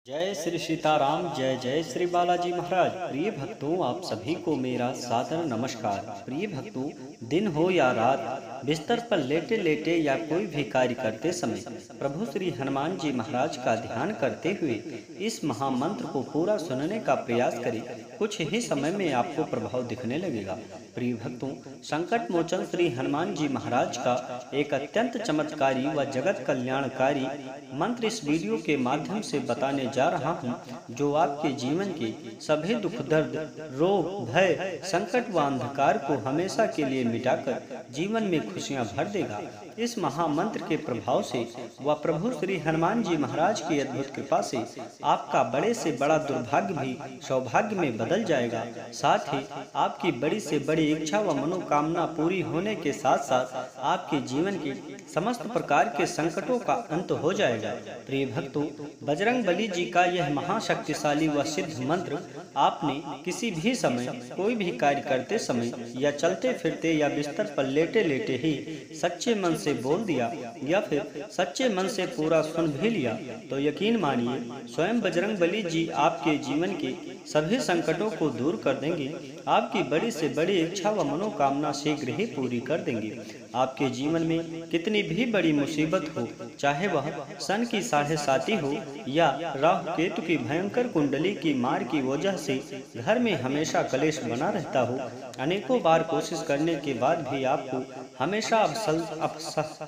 जय श्री सीताराम। जय जय श्री बालाजी महाराज। प्रिय भक्तों, आप सभी को मेरा सादर नमस्कार। प्रिय भक्तों, दिन हो या रात, बिस्तर पर लेटे लेटे या कोई भी कार्य करते समय प्रभु श्री हनुमान जी महाराज का ध्यान करते हुए इस महामंत्र को पूरा सुनने का प्रयास करें। कुछ ही समय में आपको प्रभाव दिखने लगेगा। प्रिय भक्तों, संकट मोचन श्री हनुमान जी महाराज का एक अत्यंत चमत्कारी व जगत कल्याणकारी मंत्र इस वीडियो के माध्यम से बताने जा रहा हूं, जो आपके जीवन के सभी दुख दर्द, रोग, भय, संकट व अंधकार को हमेशा के लिए मिटाकर जीवन में खुशियां भर देगा। इस महामंत्र के प्रभाव से व प्रभु श्री हनुमान जी महाराज की अद्भुत कृपा से आपका बड़े से बड़ा दुर्भाग्य भी सौभाग्य में बदल जाएगा। साथ ही आपकी बड़ी से बड़ी इच्छा व मनोकामना पूरी होने के साथ साथ आपके जीवन के समस्त प्रकार के संकटों का अंत हो जाएगा। प्रिय भक्तों, बजरंग बली जी का यह महाशक्तिशाली व सिद्ध मंत्र आपने किसी भी समय कोई भी कार्य करते समय या चलते फिरते या बिस्तर पर लेटे लेटे ही सच्चे मन से बोल दिया या फिर सच्चे मन से पूरा सुन भी लिया तो यकीन मानिए, स्वयं बजरंग बली जी आपके जीवन के सभी संकटों को दूर कर देंगे। आपकी बड़ी से बड़ी इच्छा व मनोकामना शीघ्र ही पूरी कर देंगे। आपके जीवन में कितनी भी बड़ी मुसीबत हो, चाहे वह सन की 7.5 हो या राहु केतु की भयंकर कुंडली की मार की वजह से घर में हमेशा कलेश बना रहता हो, अनेकों बार कोशिश करने के बाद भी आपको हमेशा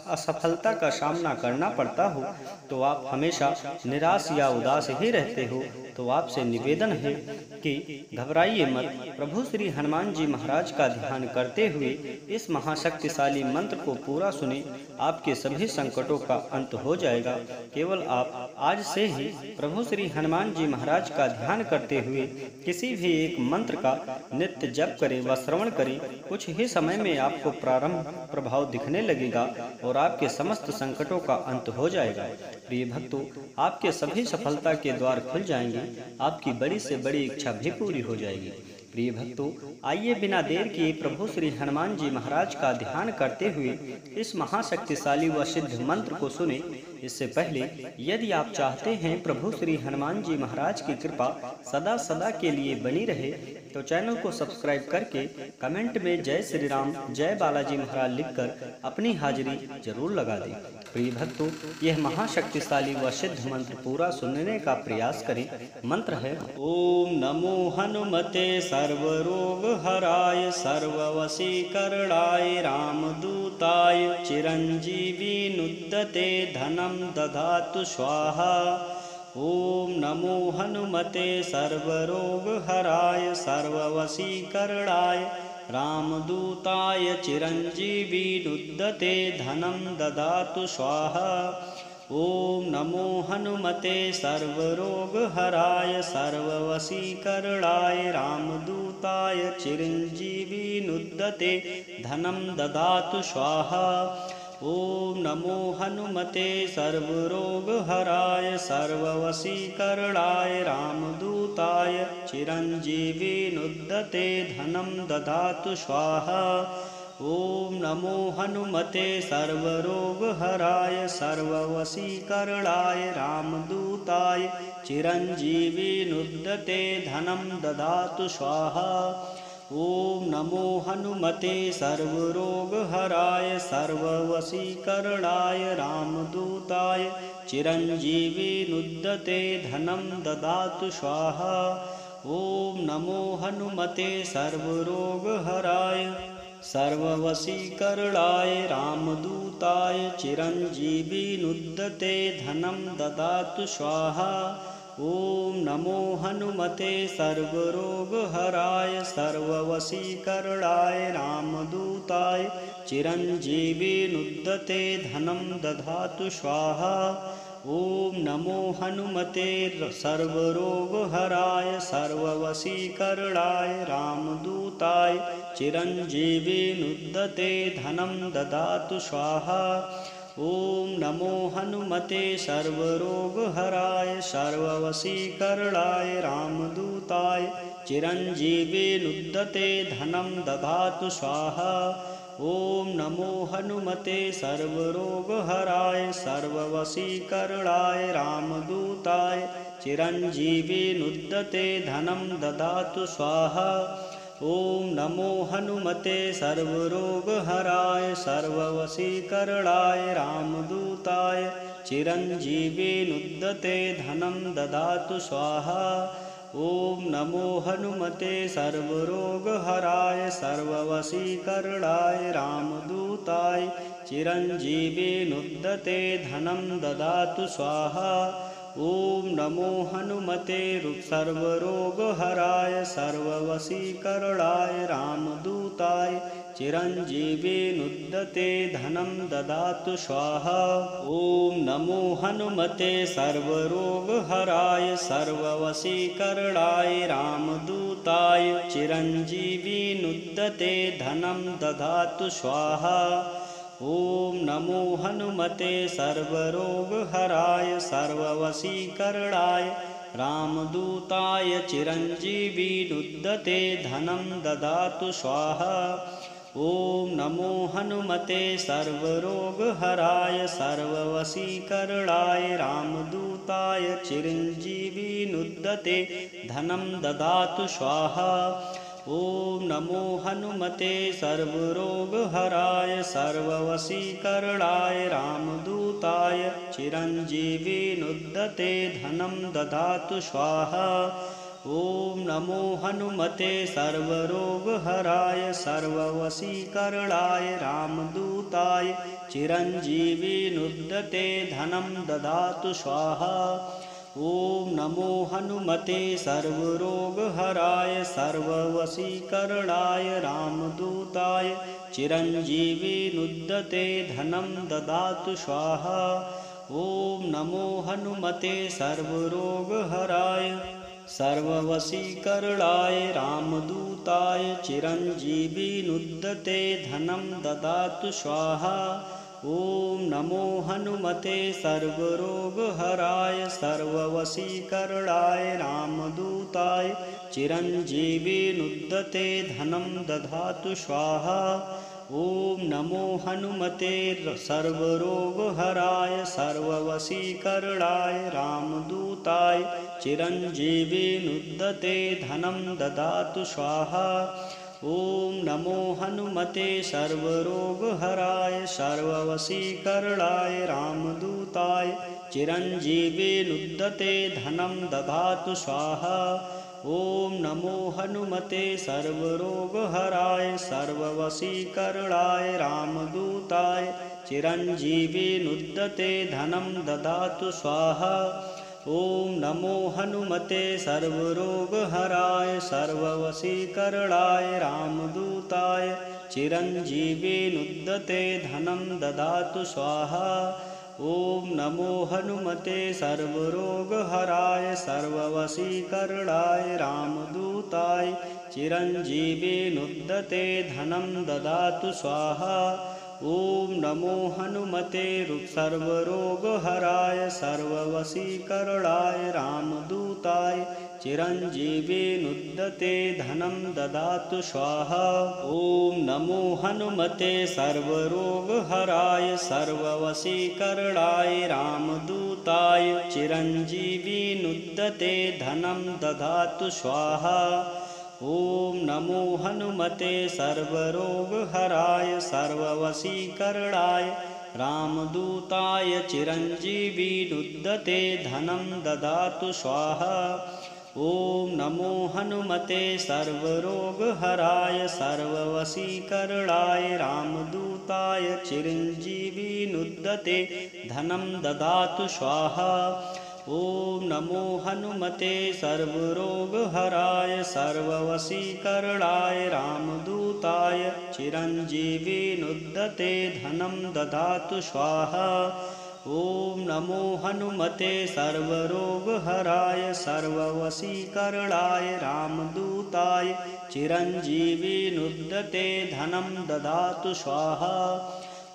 असफलता का सामना करना पड़ता हो, तो आप हमेशा निराश या उदास ही रहते हो, तो आपसे निवेदन है कि घबराइए मत। प्रभु श्री हनुमान जी महाराज का ध्यान करते हुए इस महाशक्तिशाली मंत्र को पूरा सुने, आपके सभी संकटों का अंत हो जाएगा। केवल आप आज से ही प्रभु श्री हनुमान जी महाराज का ध्यान करते हुए किसी भी एक मंत्र का नित्य जप करें व श्रवण करें। कुछ ही समय में आपको प्रारंभ प्रभाव दिखने लगेगा और आपके समस्त संकटों का अंत हो जाएगा। प्रिय भक्तों, आपके सभी सफलता के द्वार खुल जाएंगे, आपकी बड़ी से बड़ी इच्छा भी पूरी हो जाएगी। प्रिय भक्तों, आइए बिना देर किए प्रभु श्री हनुमान जी महाराज का ध्यान करते हुए इस महाशक्तिशाली व सिद्ध मंत्र को सुने। इससे पहले यदि आप चाहते हैं प्रभु श्री हनुमान जी महाराज की कृपा सदा सदा के लिए बनी रहे, तो चैनल को सब्सक्राइब करके कमेंट में जय श्री राम, जय बालाजी महाराज लिखकर अपनी हाजिरी जरूर लगा दें। प्रिय भक्तों, यह महाशक्तिशाली व सिद्ध मंत्र पूरा सुनने का प्रयास करें। मंत्र है: ओम नमो हनुमते सर्वरोग हराय सर्ववशीकरणाय रामदूताय चिरंजीवी नुद्यते धनम दधातु स्वाहा। ओम नमो हनुमते सर्वरोग हराय सर्ववशीकरणाय रामदूताय चिरंजीवी नुद्यते धनम दधातु स्वाहा। ओम नमो हनुमते सर्वरोग हराय सर्ववशीकरणाय रामदूताय चिरंजीवी नुद्यते धनम दधातु स्वाहा। ओम नमो हनुमते सर्वरोग हराय सर्ववशीकरणाय रामदूताय चिरंजीवी नुद्यते धनम दधातु स्वाहा। ओम नमो हनुमते सर्वरोग हराय सर्ववशीकरणाय रामदूताय चिरंजीवी नुद्यते धनम दधातु स्वाहा। ओम नमो हनुमते सर्वरोग हराय सर्ववशीकरणाय रामदूताय चिरंजीवी नुद्यते धनम दधातु स्वाहा। ओम नमो हनुमते सर्वरोग हराय सर्ववशीकरणाय रामदूताय चिरंजीवी नुद्यते धनम दधातु स्वाहा। ओम नमो हनुमते सर्वरोग हराय सर्ववशीकरणाय रामदूताय चिरंजीवी नुद्यते धनम दधातु स्वाहा। ओम नमो हनुमते सर्वरोग हराय सर्ववशीकरणाय रामदूताय चिरंजीवी नुद्यते धनम दधातु स्वाहा। ओम नमो हनुमते सर्वरोग हराय सर्ववशीकरणाय रामदूताय चिरंजीवी नुद्यते धनम दधातु स्वाहा। ॐ नमो हनुमते सर्वरोगहराय सर्ववशीकरणाय रामदूताय चिरञ्जीविनुद्दते धनं ददातु स्वाहा। ॐ नमो हनुमते सर्वरोगहराय सर्ववशीकरणाय रामदूताय चिरञ्जीविनुद्दते धनं ददातु स्वाहा। ॐ नमो हनुमते सर्वरोगहराय सर्ववशीकरणाय रामदूताय चिरञ्जीविनुद्दते धनं ददातु स्वाहा। ॐ नमो हनुमते सर्वरोगहराय सर्ववशीकरणाय रामदूताय चिरञ्जीविनुद्दते धनं ददातु स्वाहा। ॐ नमो हनुमते सर्वरोगहराय सर्ववशीकरणाय रामदूताय चिरञ्जीविनुद्दते धनं ददातु स्वाहा। ॐ नमो हनुमते सर्वरोगहराय सर्ववशीकरणाय रामदूताय चिरञ्जीविनुद्दते धनं ददातु स्वाहा। ॐ नमो हनुमते सर्वरोगहराय सर्ववशीकरणाय रामदूताय चिरञ्जीविनुद्दते धनं ददातु स्वाहा। ॐ नमो हनुमते सर्वरोगहराय सर्ववशीकरणाय रामदूताय चिरञ्जीविनुद्दते धनं ददातु स्वाहा। ॐ नमो हनुमते सर्वरोगहराय सर्ववशीकरणाय रामदूताय चिरञ्जीविनुद्दते धनं ददातु स्वाहा। ॐ नमो हनुमते सर्वरोगहराय सर्ववशीकरणाय रामदूताय चिरञ्जीविनुद्दते धनं ददातु स्वाहा। ॐ नमो हनुमते सर्वरोगहराय सर्ववशीकरणाय रामदूताय चिरञ्जीविनुद्दते धनं ददातु स्वाहा। ॐ नमो हनुमते सर्वरोगहराय सर्ववशीकरणाय रामदूताय चिरञ्जीविनुद्दते धनं ददातु स्वाहा। ॐ नमो हनुमते सर्वरोगहराय सर्ववशीकरणाय रामदूताय चिरञ्जीविनुद्दते धनं ददातु स्वाहा। ॐ नमो हनुमते सर्वरोगहराय सर्ववशीकरणाय रामदूताय चिरञ्जीविनुद्दते धनं ददातु स्वाहा। ॐ नमो हनुमते सर्वरोगहराय सर्ववशीकरणाय रामदूताय चिरञ्जीविनुद्दते धनं ददातु स्वाहा। ॐ नमो हनुमते सर्वरोगहराय सर्ववशीकरणाय रामदूताय चिरञ्जीविनुद्दते धनं ददातु स्वाहा। ॐ नमो हनुमते सर्वरोगहराय सर्ववशीकरणाय रामदूताय चिरञ्जीविनुद्दते धनं ददातु स्वाहा। ॐ नमो हनुमते सर्वरोगहराय सर्ववशीकरणाय रामदूताय चिरञ्जीविनुद्दते धनं ददातु स्वाहा। ॐ नमो हनुमते सर्वरोगहराय सर्ववशीकरणाय रामदूताय चिरञ्जीविनुद्दते धनं ददातु स्वाहा। ॐ नमो हनुमते सर्वरोगहराय सर्ववशीकरणाय रामदूताय चिरञ्जीविनुद्दते धनं ददातु स्वाहा। ॐ नमो हनुमते सर्वरोगहराय सर्ववशीकरणाय रामदूताय चिरञ्जीविनुद्दते धनं ददातु स्वाहा। ॐ नमो हनुमते सर्वरोगहराय सर्ववशीकरणाय रामदूताय चिरञ्जीविनुद्दते धनं ददातु स्वाहा। ॐ नमो हनुमते सर्वरोगहराय सर्ववशीकरणाय रामदूताय चिरञ्जीविनुद्दते धनं ददातु स्वाहा।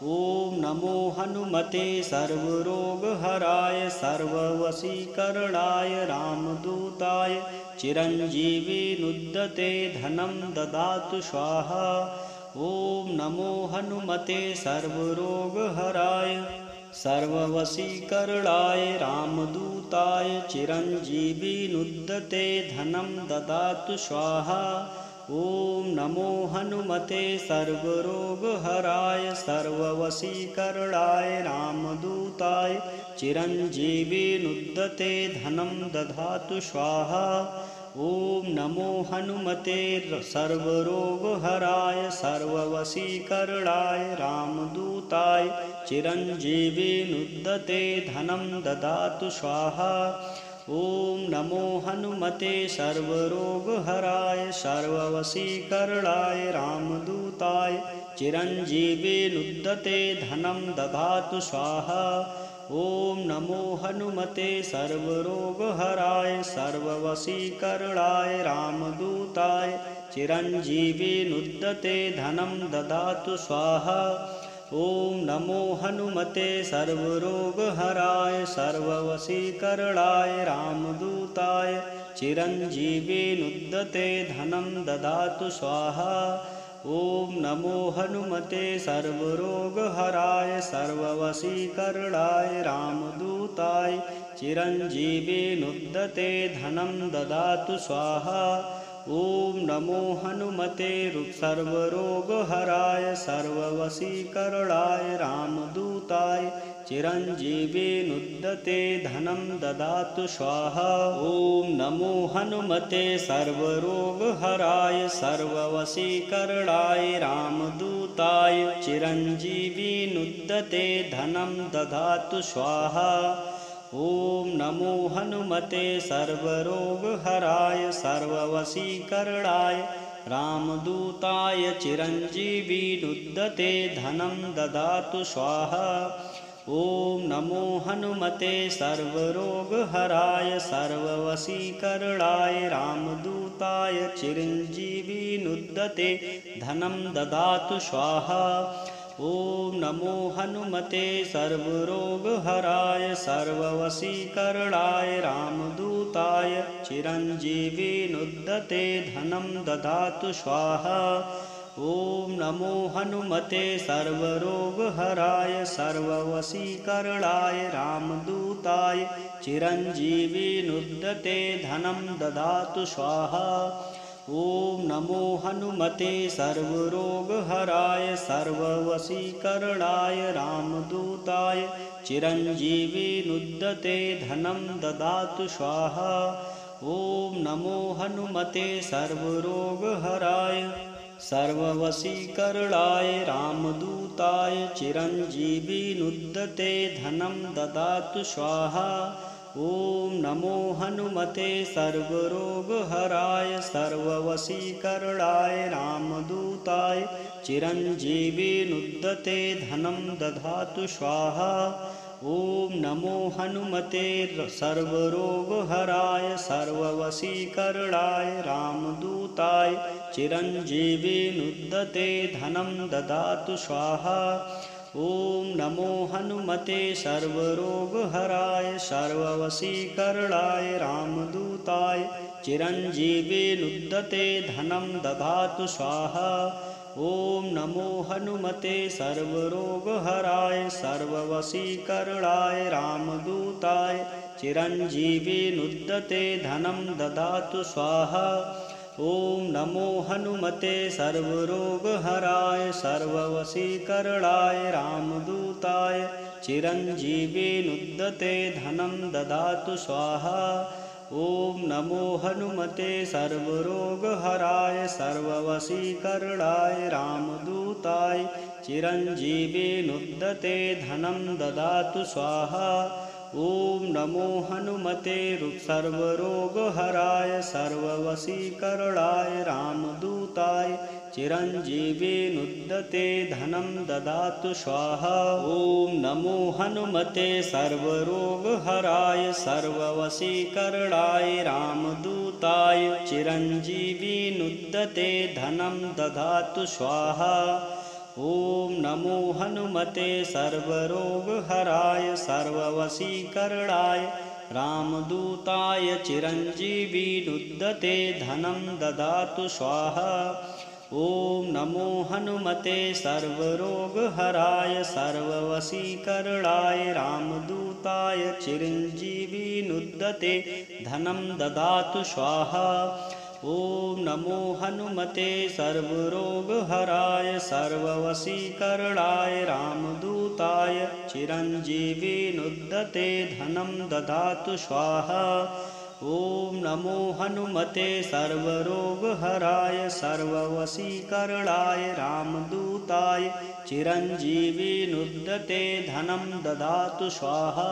ॐ नमो हनुमते सर्वरोगहराय सर्ववशीकरणाय रामदूताय चिरञ्जीविनुद्दते धनं ददातु स्वाहा। ॐ नमो हनुमते सर्वरोगहराय सर्ववशीकरणाय रामदूताय चिरञ्जीविनुद्दते धनं ददातु स्वाहा। ॐ नमो हनुमते सर्वरोगहराय सर्ववशीकरणाय रामदूताय चिरञ्जीविनुद्दते धनं ददातु स्वाहा। ॐ नमो हनुमते सर्वरोगहराय सर्ववशीकरणाय रामदूताय चिरञ्जीविनुद्दते धनं ददातु स्वाहा। ॐ नमो हनुमते सर्वरोगहराय सर्ववशीकरणाय रामदूताय चिरञ्जीविनुद्दते धनं ददातु स्वाहा। ॐ नमो हनुमते सर्वरोगहराय सर्ववशीकरणाय रामदूताय चिरञ्जीविनुद्दते धनं ददातु स्वाहा। ॐ नमो हनुमते सर्वरोगहराय सर्ववशीकरणाय रामदूताय चिरञ्जीविनुद्दते धनं ददातु स्वाहा। ॐ नमो हनुमते सर्वरोगहराय सर्ववशीकरणाय रामदूताय चिरञ्जीविनुद्दते धनं ददातु स्वाहा। ॐ नमो हनुमते सर्वरोगहराय सर्ववशीकरणाय रामदूताय चिरञ्जीविनुद्दते धनं ददातु स्वाहा। ॐ नमो हनुमते सर्वरोगहराय सर्ववशीकरणाय रामदूताय चिरञ्जीविनुद्दते धनं ददातु स्वाहा। ॐ नमो हनुमते सर्वरोगहराय सर्ववशीकरणाय रामदूताय चिरञ्जीविनुद्दते धनं ददातु स्वाहा। ॐ नमो हनुमते सर्वरोगहराय सर्ववशीकरणाय रामदूताय चिरञ्जीविनुद्दते धनं ददातु स्वाहा। ॐ नमो हनुमते सर्वरोगहराय सर्ववशीकरणाय रामदूताय चिरञ्जीविनुद्दते धनं ददातु स्वाहा। ॐ नमो हनुमते सर्वरोगहराय सर्ववशीकरणाय रामदूताय चिरञ्जीविनुद्दते धनं ददातु स्वाहा। ॐ नमो हनुमते सर्वरोगहराय सर्ववशीकरणाय रामदूताय चिरञ्जीविनुद्दते धनं ददातु स्वाहा। ॐ नमो हनुमते सर्वरोगहराय सर्ववशीकरणाय रामदूताय चिरञ्जीविनुद्दते धनं ददातु स्वाहा। ॐ नमो हनुमते सर्वरोगहराय सर्ववशीकरणाय रामदूताय चिरञ्जीविनुद्दते धनं ददातु स्वाहा। ॐ नमो हनुमते सर्वरोगहराय सर्ववशीकरणाय रामदूताय चिरञ्जीविनुद्दते धनं ददातु स्वाहा। ॐ नमो हनुमते सर्वरोगहराय सर्ववशीकरणाय रामदूताय चिरञ्जीविनुद्दते धनं ददातु स्वाहा। ॐ नमो हनुमते सर्वरोगहराय सर्ववशीकरणाय रामदूताय चिरञ्जीविनुद्दते धनं ददातु स्वाहा। ॐ नमो हनुमते सर्वरोगहराय सर्ववशीकरणाय रामदूताय चिरञ्जीविनुद्दते धनं ददातु स्वाहा। ॐ नमो हनुमते सर्वरोगहराय सर्ववशीकरणाय रामदूताय चिरञ्जीविनुद्दते धनं ददातु स्वाहा। ॐ नमो हनुमते सर्वरोगहराय सर्ववशीकरणाय रामदूताय चिरञ्जीविनुद्दते धनं ददातु स्वाहा। ॐ नमो हनुमते सर्वरोगहराय सर्ववशीकरणाय रामदूताय चिरञ्जीविनुद्दते धनं ददातु स्वाहा। ॐ नमो हनुमते सर्वरोगहराय सर्ववशीकरणाय रामदूताय चिरञ्जीविनुद्दते धनं ददातु स्वाहा। ॐ नमो हनुमते सर्वरोगहराय सर्ववशीकरणाय रामदूताय चिरञ्जीविनुद्दते धनं ददातु स्वाहा। ॐ नमो हनुमते सर्वरोगहराय सर्ववशीकरणाय रामदूताय चिरञ्जीविनुद्दते धनं ददातु स्वाहा। ॐ नमो हनुमते सर्वरोगहराय सर्ववशीकरणाय रामदूताय चिरञ्जीविनुद्दते धनं ददातु स्वाहा।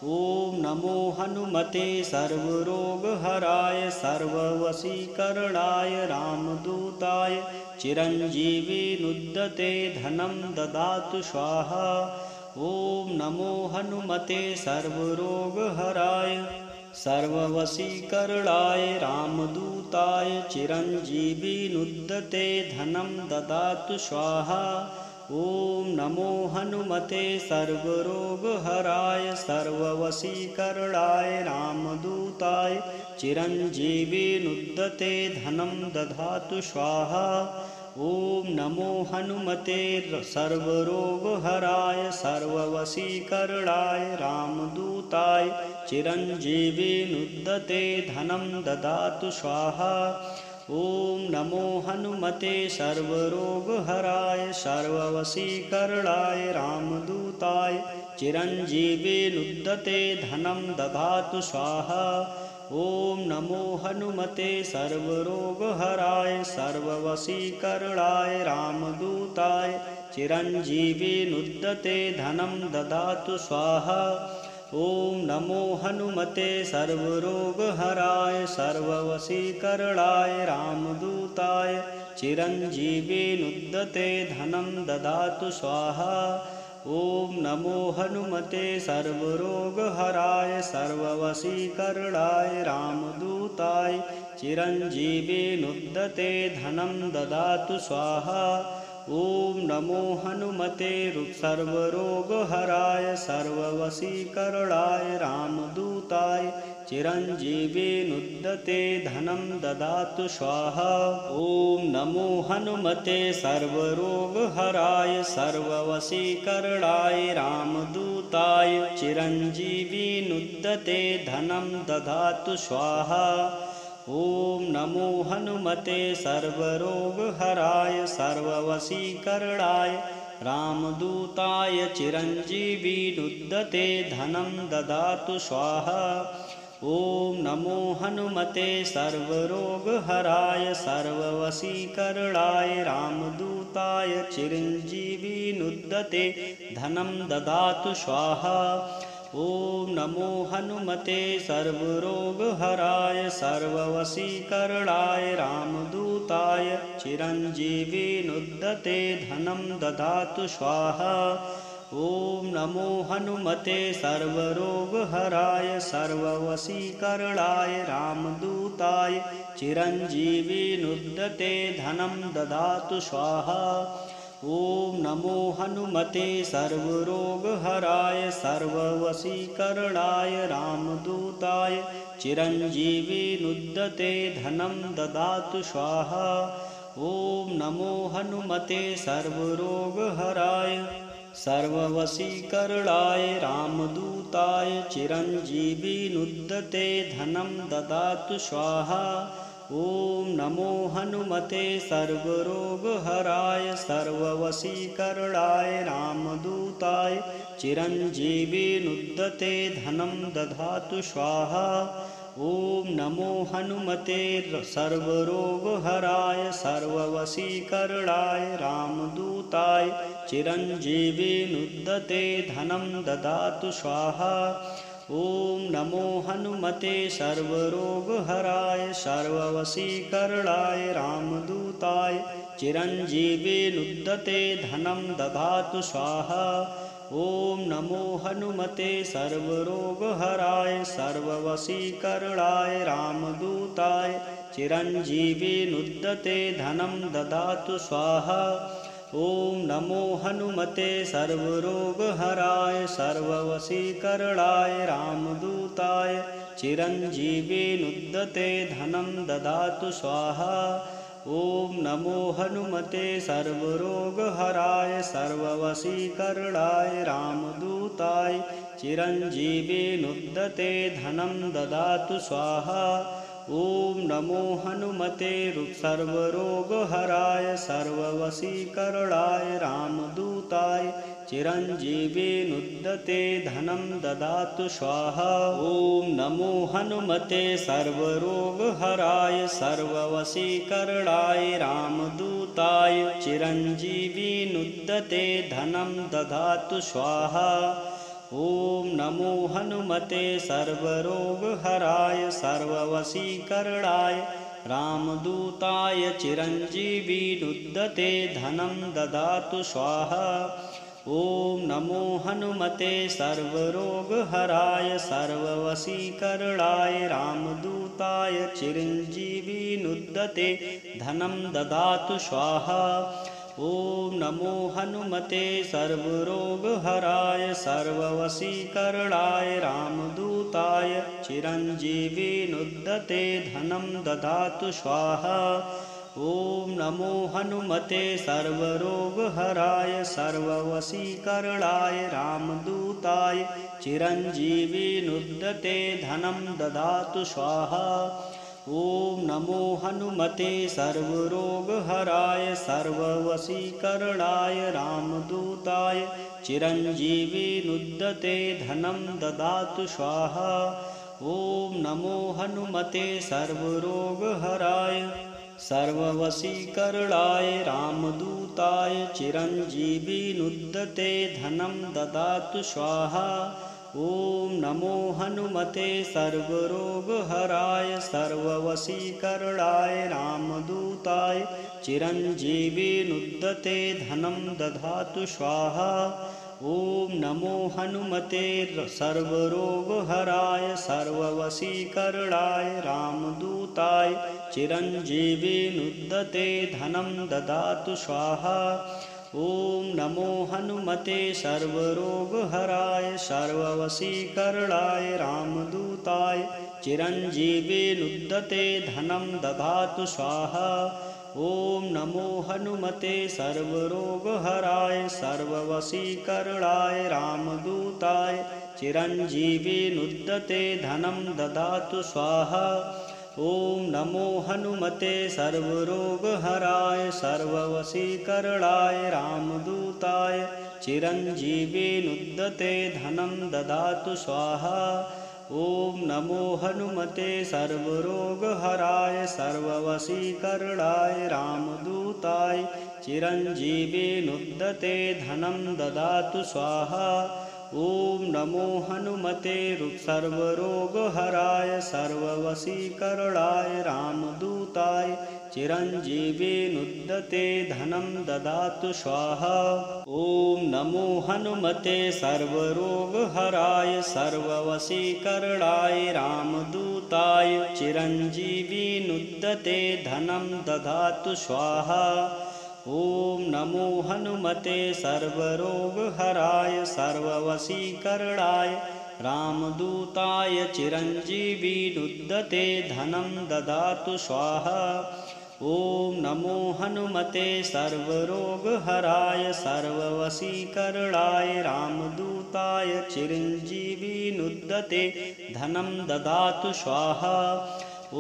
ॐ नमो हनुमते सर्वरोगहराय सर्ववशीकरणाय रामदूताय चिरञ्जीविनुद्दते धनं ददातु स्वाहा। ॐ नमो हनुमते सर्वरोगहराय सर्ववशीकरणाय रामदूताय चिरञ्जीविनुद्दते धनं ददातु स्वाहा। ॐ नमो हनुमते सर्वरोगहराय सर्ववशीकरणाय रामदूताय चिरञ्जीविनुद्दते धनं ददातु स्वाहा। ॐ नमो हनुमते सर्वरोगहराय सर्ववशीकरणाय रामदूताय चिरञ्जीविनुद्दते धनं ददातु स्वाहा। ॐ नमो हनुमते सर्वरोगहराय सर्ववशीकरणाय रामदूताय चिरञ्जीविनुद्दते धनं ददातु स्वाहा। ॐ नमो हनुमते सर्वरोगहराय सर्ववशीकरणाय रामदूताय चिरञ्जीविनुद्दते धनं ददातु स्वाहा। ॐ नमो हनुमते सर्वरोगहराय सर्ववशीकरणाय रामदूताय चिरञ्जीविनुद्दते धनं ददातु स्वाहा। ॐ नमो हनुमते सर्वरोगहराय सर्ववशीकरणाय रामदूताय चिरञ्जीविनुद्दते धनं ददातु स्वाहा। ॐ नमो हनुमते सर्वरोगहराय सर्ववशीकरणाय रामदूताय चिरञ्जीविनुद्दते धनं ददातु स्वाहा। ॐ नमो हनुमते सर्वरोगहराय सर्ववशीकरणाय रामदूताय चिरञ्जीविनुद्दते धनं ददातु स्वाहा। ॐ नमो हनुमते सर्वरोगहराय सर्ववशीकरणाय रामदूताय चिरञ्जीविनुद्दते धनं ददातु स्वाहा। ॐ नमो हनुमते सर्वरोगहराय सर्ववशीकरणाय रामदूताय चिरञ्जीविनुद्दते धनं ददातु स्वाहा। ॐ नमो हनुमते सर्वरोगहराय सर्ववशीकरणाय रामदूताय चिरञ्जीविनुद्दते धनं ददातु स्वाहा। ॐ नमो हनुमते सर्वरोगहराय सर्ववशीकरणाय रामदूताय चिरञ्जीविनुद्दते धनं ददातु स्वाहा। ॐ नमो हनुमते सर्वरोगहराय सर्ववशीकरणाय रामदूताय चिरञ्जीविनुद्दते धनं ददातु स्वाहा। ॐ नमो हनुमते सर्वरोगहराय सर्ववशीकरणाय रामदूताय चिरञ्जीविनुद्दते धनं ददातु स्वाहा। ॐ नमो हनुमते सर्वरोगहराय सर्ववशीकरणाय रामदूताय चिरञ्जीविनुद्दते धनं ददातु स्वाहा। ॐ नमो हनुमते सर्वरोगहराय सर्ववशीकरणाय रामदूताय चिरञ्जीविनुद्दते धनं ददातु स्वाहा। ॐ नमो हनुमते सर्वरोगहराय सर्ववशीकरणाय रामदूताय चिरञ्जीविनुद्दते धनं ददातु स्वाहा। ॐ नमो हनुमते सर्वरोगहराय सर्ववशीकरणाय रामदूताय चिरञ्जीविनुद्दते धनं ददातु स्वाहा। ॐ नमो हनुमते सर्वरोगहराय सर्ववशीकरणाय रामदूताय चिरञ्जीविनुद्दते धनं ददातु स्वाहा। ॐ नमो हनुमते सर्वरोगहराय सर्ववशीकरणाय रामदूताय चिरञ्जीविनुद्दते धनं ददातु स्वाहा। ॐ नमो हनुमते सर्वरोगहराय सर्ववशीकरणाय रामदूताय चिरञ्जीविनुद्दते धनं ददातु स्वाहा। ॐ नमो हनुमते सर्वरोगहराय सर्ववशीकरणाय रामदूताय चिरञ्जीविनुद्दते धनं ददातु स्वाहा। ॐ नमो हनुमते सर्वरोगहराय सर्ववशीकरणाय रामदूताय चिरञ्जीविनुद्दते धनं ददातु स्वाहा। ॐ नमो हनुमते सर्वरोगहराय सर्ववशीकरणाय रामदूताय चिरञ्जीविनुद्दते धनं ददातु स्वाहा। ॐ नमो हनुमते सर्वरोगहराय सर्ववशीकरणाय रामदूताय चिरञ्जीविनुद्दते धनं ददातु स्वाहा। ॐ नमो हनुमते सर्वरोगहराय सर्ववशीकरणाय रामदूताय चिरञ्जीविनुद्दते धनं ददातु स्वाहा। ॐ नमो हनुमते सर्वरोगहराय सर्ववशीकरणाय रामदूताय चिरञ्जीविनुद्दते धनं ददातु स्वाहा। ॐ नमो हनुमते सर्वरोगहराय सर्ववशीकरणाय रामदूताय चिरञ्जीविनुद्दते धनं ददातु स्वाहा। ॐ नमो हनुमते सर्वरोगहराय सर्ववशीकरणाय रामदूताय चिरञ्जीविनुद्दते धनं ददातु स्वाहा। ॐ नमो हनुमते सर्वरोगहराय सर्ववशीकरणाय रामदूताय चिरञ्जीविनुद्दते धनं ददातु स्वाहा। ॐ नमो हनुमते सर्वरोगहराय सर्ववशीकरणाय रामदूताय चिरञ्जीविनुद्दते धनं ददातु स्वाहा। ॐ नमो हनुमते सर्वरोगहराय सर्ववशीकरणाय रामदूताय चिरञ्जीविनुद्दते धनं ददातु स्वाहा। ॐ नमो हनुमते सर्वरोगहराय सर्ववशीकरणाय रामदूताय चिरञ्जीविनुद्दते धनं ददातु स्वाहा। ॐ नमो हनुमते सर्वरोगहराय सर्ववशीकरणाय रामदूताय चिरञ्जीविनुद्दते धनं ददातु स्वाहा। ॐ नमो हनुमते सर्वरोगहराय सर्ववशीकरणाय रामदूताय चिरञ्जीविनुद्दते धनं ददातु स्वाहा। ॐ नमो हनुमते सर्वरोगहराय सर्ववशीकरणाय रामदूताय चिरञ्जीविनुद्दते धनं ददातु स्वाहा। ॐ नमो हनुमते सर्वरोगहराय सर्ववशीकरणाय रामदूताय चिरञ्जीविनुद्दते धनं ददातु स्वाहा। ॐ नमो हनुमते सर्वरोगहराय सर्ववशीकरणाय रामदूताय चिरञ्जीविनुद्दते धनं ददातु स्वाहा। ॐ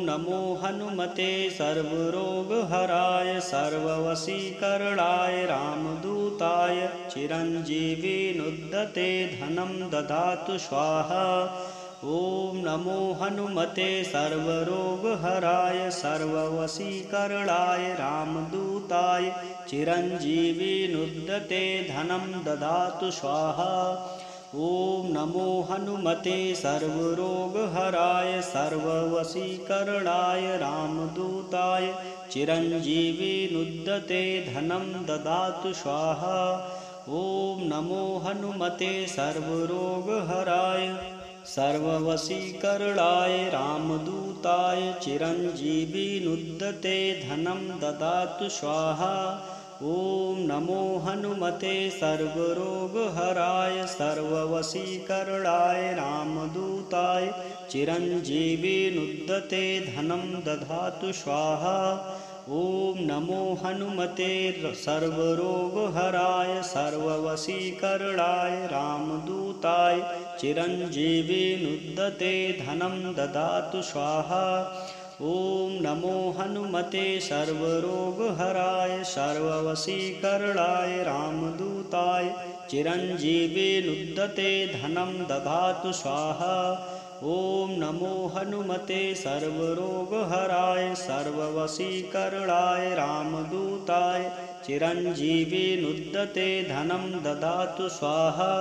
नमो हनुमते सर्वरोगहराय सर्ववशीकरणाय रामदूताय चिरञ्जीविनुद्दते धनं ददातु स्वाहा। ॐ नमो हनुमते सर्वरोगहराय सर्ववशीकरणाय रामदूताय चिरञ्जीविनुद्दते धनं ददातु स्वाहा। ॐ नमो हनुमते सर्वरोगहराय सर्ववशीकरणाय रामदूताय चिरञ्जीविनुद्दते धनं ददातु स्वाहा। ॐ नमो हनुमते सर्वरोगहराय सर्ववशीकरणाय रामदूताय चिरञ्जीविनुद्दते धनं ददातु स्वाहा। ॐ नमो हनुमते सर्वरोगहराय सर्ववशीकरणाय रामदूताय चिरञ्जीविनुद्दते धनं ददातु स्वाहा। ॐ नमो हनुमते सर्वरोगहराय सर्ववशीकरणाय रामदूताय चिरञ्जीविनुद्दते धनं ददातु स्वाहा। ॐ नमो हनुमते सर्वरोगहराय सर्ववशीकरणाय रामदूताय चिरञ्जीविनुद्दते धनं ददातु स्वाहा। ॐ नमो हनुमते सर्वरोगहराय सर्ववशीकरणाय रामदूताय चिरञ्जीविनुद्दते धनं ददातु स्वाहा।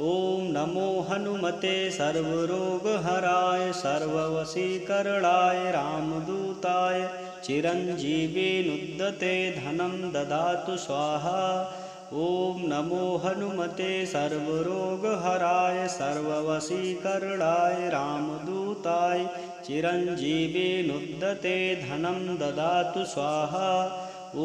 ॐ नमो हनुमते सर्वरोगहराय सर्ववशीकरणाय रामदूताय चिरञ्जीविनुद्दते धनं ददातु स्वाहा। ॐ नमो हनुमते सर्वरोगहराय सर्ववशीकरणाय रामदूताय चिरञ्जीविनुद्दते धनं ददातु स्वाहा। ॐ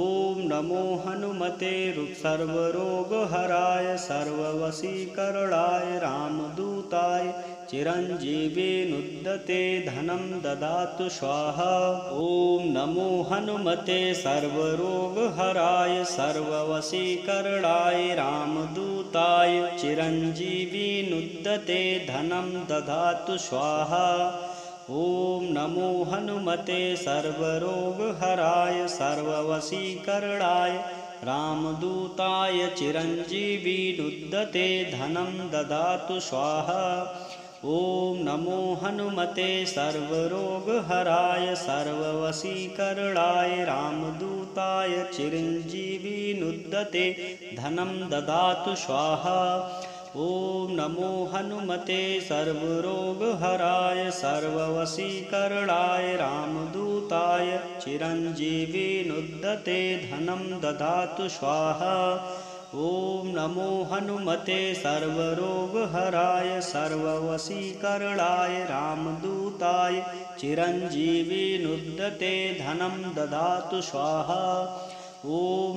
नमो हनुमते सर्वरोगहराय सर्ववशीकरणाय रामदूताय चिरञ्जीविनुद्दते धनं ददातु स्वाहा। ॐ नमो हनुमते सर्वरोगहराय सर्ववशीकरणाय रामदूताय चिरञ्जीविनुद्दते धनं ददातु स्वाहा। ॐ नमो हनुमते सर्वरोगहराय सर्ववशीकरणाय रामदूताय चिरञ्जीविनुद्दते धनं ददातु स्वाहा। ॐ नमो हनुमते सर्वरोगहराय सर्ववशीकरणाय रामदूताय चिरञ्जीविनुद्दते धनं ददातु स्वाहा। ॐ नमो हनुमते सर्वरोगहराय सर्ववशीकरणाय रामदूताय चिरञ्जीविनुद्दते धनं ददातु स्वाहा। ॐ नमो हनुमते सर्वरोगहराय सर्ववशीकरणाय रामदूताय चिरञ्जीविनुद्दते धनं ददातु स्वाहा। ॐ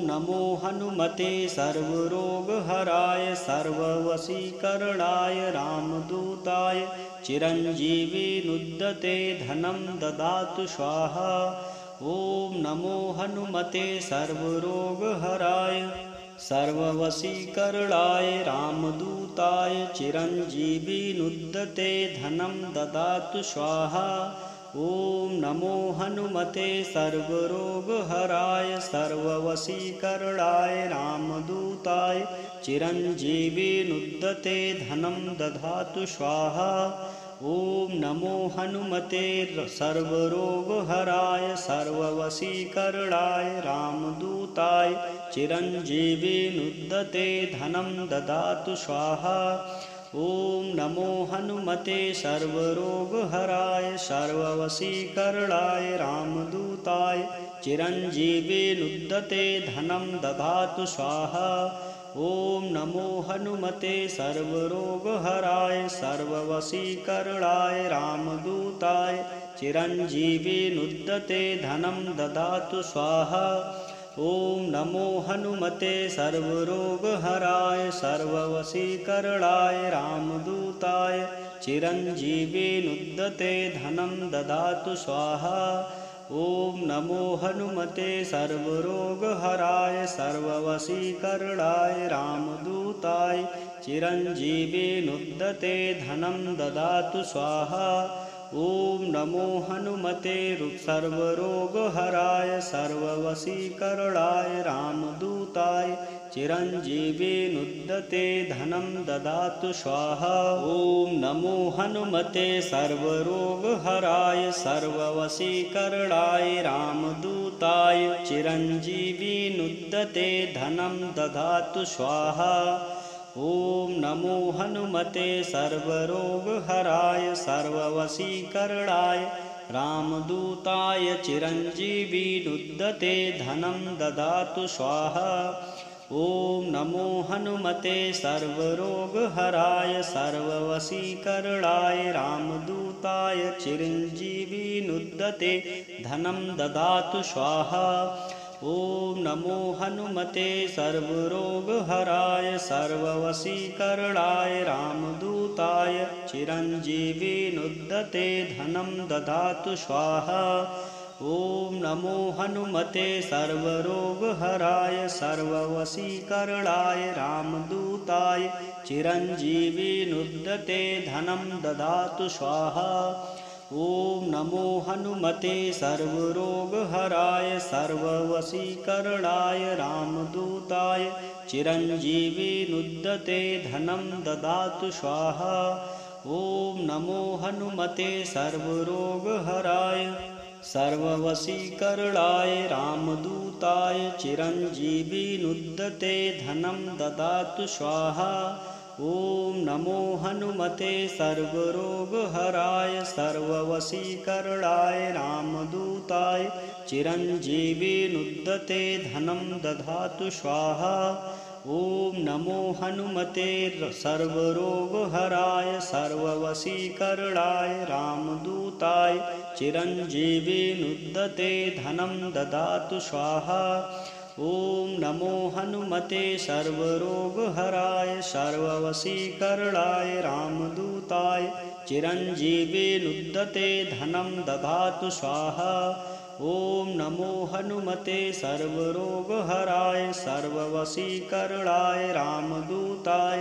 नमो हनुमते सर्वरोगहराय सर्ववशीकरणाय रामदूताय चिरञ्जीविनुद्दते धनं ददातु स्वाहा। ॐ नमो हनुमते सर्वरोगहराय सर्ववशीकरणाय रामदूताय चिरञ्जीविनुद्दते धनं ददातु स्वाहा। ॐ नमो हनुमते सर्वरोगहराय सर्ववशीकरणाय रामदूताय चिरञ्जीविनुद्दते धनं ददातु स्वाहा। ॐ नमो हनुमते सर्वरोगहराय सर्ववशीकरणाय रामदूताय चिरञ्जीविनुद्दते धनं ददातु स्वाहा। ॐ नमो हनुमते सर्वरोगहराय सर्ववशीकरणाय रामदूताय चिरञ्जीविनुद्दते धनं ददातु स्वाहा। ॐ नमो हनुमते सर्वरोगहराय सर्ववशीकरणाय रामदूताय चिरञ्जीविनुद्दते धनं ददातु स्वाहा। ॐ नमो हनुमते सर्वरोगहराय सर्ववशीकरणाय रामदूताय चिरञ्जीविनुद्दते धनं ददातु स्वाहा। ॐ नमो हनुमते सर्वरोगहराय सर्ववशीकरणाय रामदूताय चिरञ्जीविनुद्दते धनं ददातु स्वाहा। ॐ नमो हनुमते सर्वरोगहराय सर्ववशीकरणाय रामदूताय चिरञ्जीविनुद्दते धनं ददातु स्वाहा। ॐ नमो हनुमते सर्वरोगहराय सर्ववशीकरणाय रामदूताय चिरञ्जीविनुद्दते धनं ददातु स्वाहा। ॐ नमो हनुमते सर्वरोगहराय सर्ववशीकरणाय रामदूताय चिरञ्जीविनुद्दते धनं ददातु स्वाहा। ॐ नमो हनुमते सर्वरोगहराय सर्ववशीकरणाय रामदूताय चिरञ्जीविनुद्दते धनं ददातु स्वाहा। ॐ नमो हनुमते सर्वरोगहराय सर्ववशीकरणाय रामदूताय चिरञ्जीविनुद्दते धनं ददातु स्वाहा। ॐ नमो हनुमते सर्वरोगहराय सर्ववशीकरणाय रामदूताय चिरञ्जीविनुद्दते धनं ददातु स्वाहा। ॐ नमो हनुमते सर्वरोगहराय सर्ववशीकरणाय रामदूताय चिरञ्जीविनुद्दते धनं ददातु स्वाहा। ॐ नमो हनुमते सर्वरोगहराय सर्ववशीकरणाय रामदूताय चिरञ्जीविनुद्दते धनं ददातु स्वाहा। ॐ नमो हनुमते सर्वरोगहराय सर्ववशीकरणाय रामदूताय चिरञ्जीविनुद्दते धनं ददातु स्वाहा। ॐ नमो हनुमते सर्वरोगहराय सर्ववशीकरणाय रामदूताय चिरञ्जीविनुद्दते धनं ददातु स्वाहा। ॐ नमो हनुमते सर्वरोगहराय सर्ववशीकरणाय रामदूताय चिरञ्जीविनुद्दते धनं ददातु स्वाहा। ॐ नमो हनुमते सर्वरोगहराय सर्ववशीकरणाय रामदूताय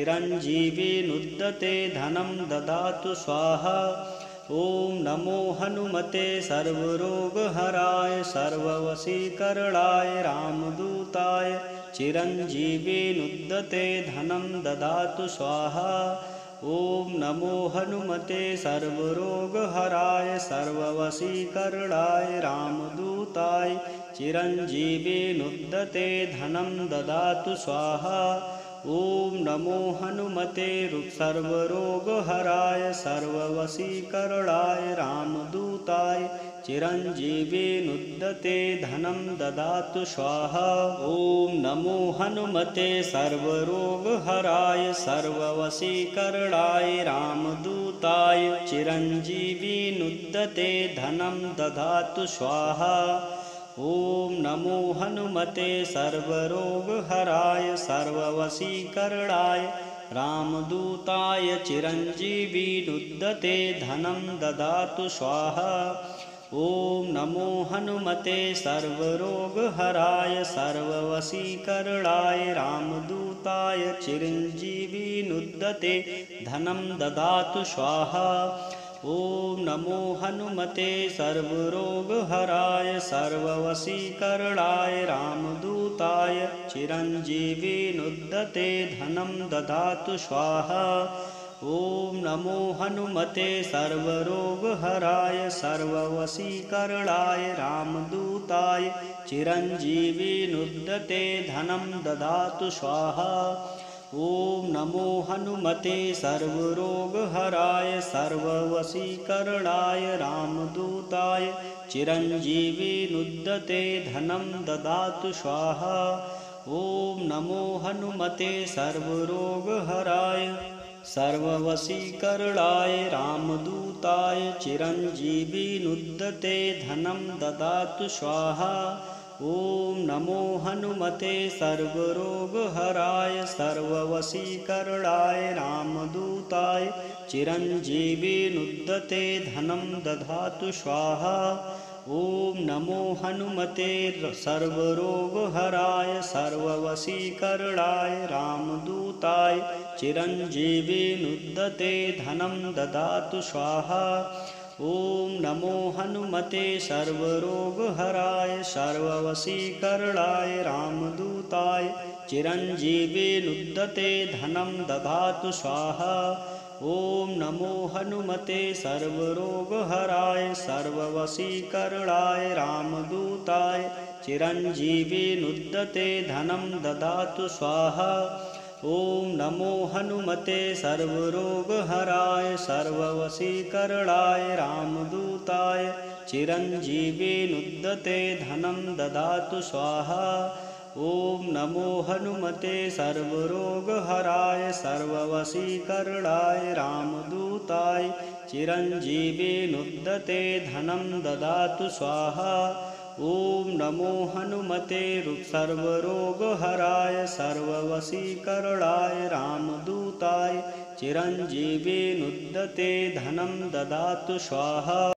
चिरञ्जीविनुद्दते धनं ददातु स्वाहा। ॐ नमो हनुमते सर्वरोगहराय सर्ववशीकरणाय रामदूताय चिरञ्जीविनुद्दते धनं ददातु स्वाहा। ॐ नमो हनुमते सर्वरोगहराय सर्ववशीकरणाय रामदूताय चिरञ्जीविनुद्दते धनं ददातु स्वाहा। ॐ नमो हनुमते सर्वरोगहराय सर्ववशीकरणाय रामदूताय चिरञ्जीविनुद्दते धनं ददातु स्वाहा। ॐ नमो हनुमते सर्वरोगहराय सर्ववशीकरणाय रामदूताय चिरञ्जीविनुद्दते धनं ददातु स्वाहा। ॐ नमो हनुमते सर्वरोगहराय सर्ववशीकरणाय रामदूताय चिरञ्जीविनुद्दते धनं ददातु स्वाहा। ॐ नमो हनुमते सर्वरोगहराय सर्ववशीकरणाय रामदूताय चिरञ्जीविनुद्दते धनं ददातु स्वाहा। ॐ नमो हनुमते सर्वरोगहराय सर्ववशीकरणाय रामदूताय चिरञ्जीविनुद्दते धनं ददातु स्वाहा। ॐ नमो हनुमते सर्वरोगहराय सर्ववशीकरणाय रामदूताय चिरञ्जीविनुद्दते धनं ददातु स्वाहा। ॐ नमो हनुमते सर्वरोगहराय सर्ववशीकरणाय रामदूताय चिरञ्जीविनुद्दते धनं ददातु स्वाहा। ॐ नमो हनुमते सर्वरोगहराय सर्ववशीकरणाय रामदूताय चिरञ्जीविनुद्दते धनं ददातु स्वाहा। ॐ नमो हनुमते सर्वरोगहराय सर्ववशीकरणाय रामदूताय चिरञ्जीविनुद्दते धनं ददातु स्वाहा। ॐ नमो हनुमते सर्वरोगहराय सर्ववशीकरणाय रामदूताय चिरञ्जीविनुद्दते धनं ददातु स्वाहा। ॐ नमो हनुमते सर्वरोगहराय सर्ववशीकरणाय रामदूताय चिरञ्जीविनुद्दते धनं ददातु स्वाहा। ॐ नमो हनुमते सर्वरोगहराय सर्ववशीकरणाय रामदूताय चिरञ्जीविनुद्दते धनं ददातु स्वाहा। ॐ नमो हनुमते सर्वरोगहराय सर्ववशीकरणाय रामदूताय चिरञ्जीविनुद्दते धनं ददातु स्वाहा। ॐ नमो हनुमते सर्वरोगहराय सर्ववशीकरणाय रामदूताय चिरञ्जीविनुद्दते धनं ददातु स्वाहा। ॐ नमो हनुमते सर्वरोगहराय सर्ववशीकरणाय रामदूताय चिरञ्जीविनुद्दते धनं ददातु स्वाहा।